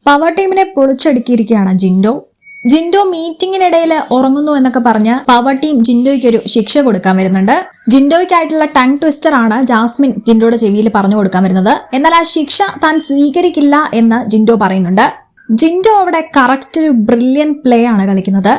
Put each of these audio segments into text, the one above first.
Power ടീമിനെ പൊളിച്ചടുക്കിയിരിക്കുകയാണ് ജിൻഡോ മീറ്റിംഗിനിടയിൽ ഉറങ്ങുന്നു എന്നൊക്കെ പറഞ്ഞ് പവർ ടീം ജിൻഡോയ്ക്ക് ഒരു ശിക്ഷ കൊടുക്കാൻ വരുന്നുണ്ട്. ജിൻഡോയ്ക്കായിട്ടുള്ള ടങ് ട്വിസ്റ്റർ ആണ് ജാസ്മിൻ ജിൻഡോയുടെ ചെവിയിൽ പറഞ്ഞു കൊടുക്കാൻ വരുന്നത്. എന്നാൽ ആ ശിക്ഷ താൻ സ്വീകരിക്കില്ല എന്ന് ജിൻഡോ പറയുന്നുണ്ട്. ജിൻഡോ അവിടെ കറക്റ്റ് ഒരു ബ്രില്യൻ പ്ലേ ആണ് കളിക്കുന്നത്.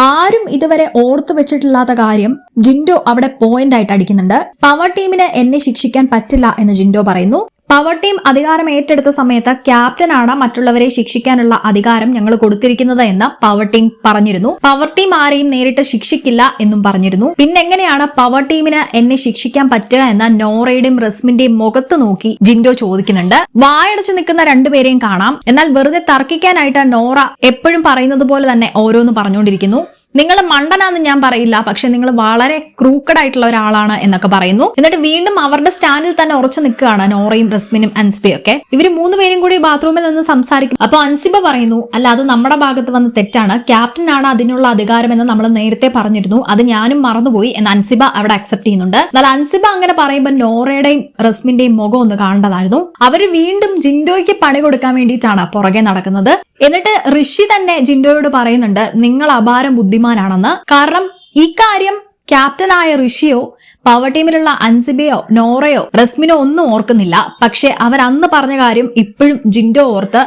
ആരും ഇതുവരെ ഓർത്തു വെച്ചിട്ടില്ലാത്ത കാര്യം ജിൻഡോ അവിടെ പോയിന്റ് ആയിട്ട് അടിക്കുന്നുണ്ട്. പവർ ടീമിന് എന്നെ ശിക്ഷിക്കാൻ പറ്റില്ല എന്ന് ജിൻഡോ പറയുന്നു. പവർ ടീം അധികാരം ഏറ്റെടുത്ത സമയത്ത് ക്യാപ്റ്റനാണ് മറ്റുള്ളവരെ ശിക്ഷിക്കാനുള്ള അധികാരം ഞങ്ങൾ കൊടുത്തിരിക്കുന്നത് എന്ന് പവർ ടീം പറഞ്ഞിരുന്നു. പവർ ടീം ആരെയും നേരിട്ട് ശിക്ഷിക്കില്ല എന്നും പറഞ്ഞിരുന്നു. പിന്നെ എങ്ങനെയാണ് പവർ ടീമിന് എന്നെ ശിക്ഷിക്കാൻ പറ്റുക എന്ന നോറയുടെയും റസ്മിന്റെയും മുഖത്ത് നോക്കി ജിൻഡോ ചോദിക്കുന്നുണ്ട്. വായടച്ചു നിൽക്കുന്ന രണ്ടുപേരെയും കാണാം. എന്നാൽ വെറുതെ തർക്കിക്കാനായിട്ട് നോറ എപ്പോഴും പറയുന്നത് പോലെ തന്നെ ഓരോന്ന് പറഞ്ഞുകൊണ്ടിരിക്കുന്നു. നിങ്ങൾ മണ്ടനാന്ന് ഞാൻ പറയില്ല, പക്ഷെ നിങ്ങൾ വളരെ ക്രൂക്കഡ് ആയിട്ടുള്ള ഒരാളാണ് എന്നൊക്കെ പറയുന്നു. എന്നിട്ട് വീണ്ടും അവരുടെ സ്റ്റാൻഡിൽ തന്നെ ഉറച്ചു നിൽക്കുകയാണ് നോറയും റസ്മിനും അൻസിബയും ഒക്കെ. ഇവര് മൂന്നുപേരും കൂടി ബാത്റൂമിൽ നിന്ന് സംസാരിക്കും. അപ്പൊ അൻസിബ പറയുന്നു, അല്ല അത് നമ്മുടെ ഭാഗത്ത് വന്ന തെറ്റാണ്, ക്യാപ്റ്റനാണ് അതിനുള്ള അധികാരമെന്ന് നമ്മൾ നേരത്തെ പറഞ്ഞിരുന്നു, അത് ഞാനും മറന്നുപോയി എന്ന് അൻസിബ അവിടെ അക്സെപ്റ്റ് ചെയ്യുന്നുണ്ട്. എന്നാൽ അൻസിബ അങ്ങനെ പറയുമ്പോൾ നോറയുടെയും റസ്മിന്റെയും മുഖം ഒന്ന് കാണേണ്ടതായിരുന്നു. അവര് വീണ്ടും ജിൻഡോയ്ക്ക് പണി കൊടുക്കാൻ വേണ്ടിയിട്ടാണ് പുറകെ നടക്കുന്നത്. എന്നിട്ട് ഋഷി തന്നെ ജിൻഡോയോട് പറയുന്നുണ്ട്, നിങ്ങൾ അപാരം ബുദ്ധിമാനാണെന്ന്. കാരണം ഇക്കാര്യം ക്യാപ്റ്റനായ ഋഷിയോ പവർ ടീമിലുള്ള അൻസിബയോ നോറയോ റസ്മിനോ ഒന്നും ഓർക്കുന്നില്ല. പക്ഷെ അവരന്ന് പറഞ്ഞ കാര്യം ഇപ്പോഴും ജിൻഡോ ഓർത്ത്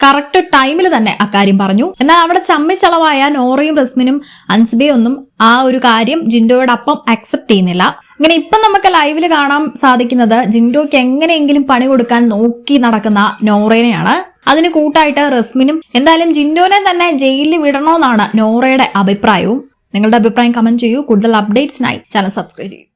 കറക്റ്റ് ടൈമിൽ തന്നെ അക്കാര്യം പറഞ്ഞു. എന്നാൽ അവിടെ ചമ്മിച്ചളവായ നോറയും റസ്മിനും അൻസിബയും ഒന്നും ആ ഒരു കാര്യം ജിൻഡോയോടൊപ്പം അക്സെപ്റ്റ് ചെയ്യുന്നില്ല. ഇങ്ങനെ ഇപ്പം നമുക്ക് ലൈവില് കാണാൻ സാധിക്കുന്നത് ജിൻഡോയ്ക്ക് എങ്ങനെയെങ്കിലും പണി കൊടുക്കാൻ നോക്കി നടക്കുന്ന നോറേനെയാണ്. അതിന് കൂട്ടായിട്ട് റസ്മിനും. എന്തായാലും ജിൻഡോനെ തന്നെ ജയിലിൽ വിടണമെന്നാണ് നോറയുടെ അഭിപ്രായവും. നിങ്ങളുടെ അഭിപ്രായം കമന്റ് ചെയ്യൂ. കൂടുതൽ അപ്ഡേറ്റ്സിനായി ചാനൽ സബ്സ്ക്രൈബ് ചെയ്യൂ.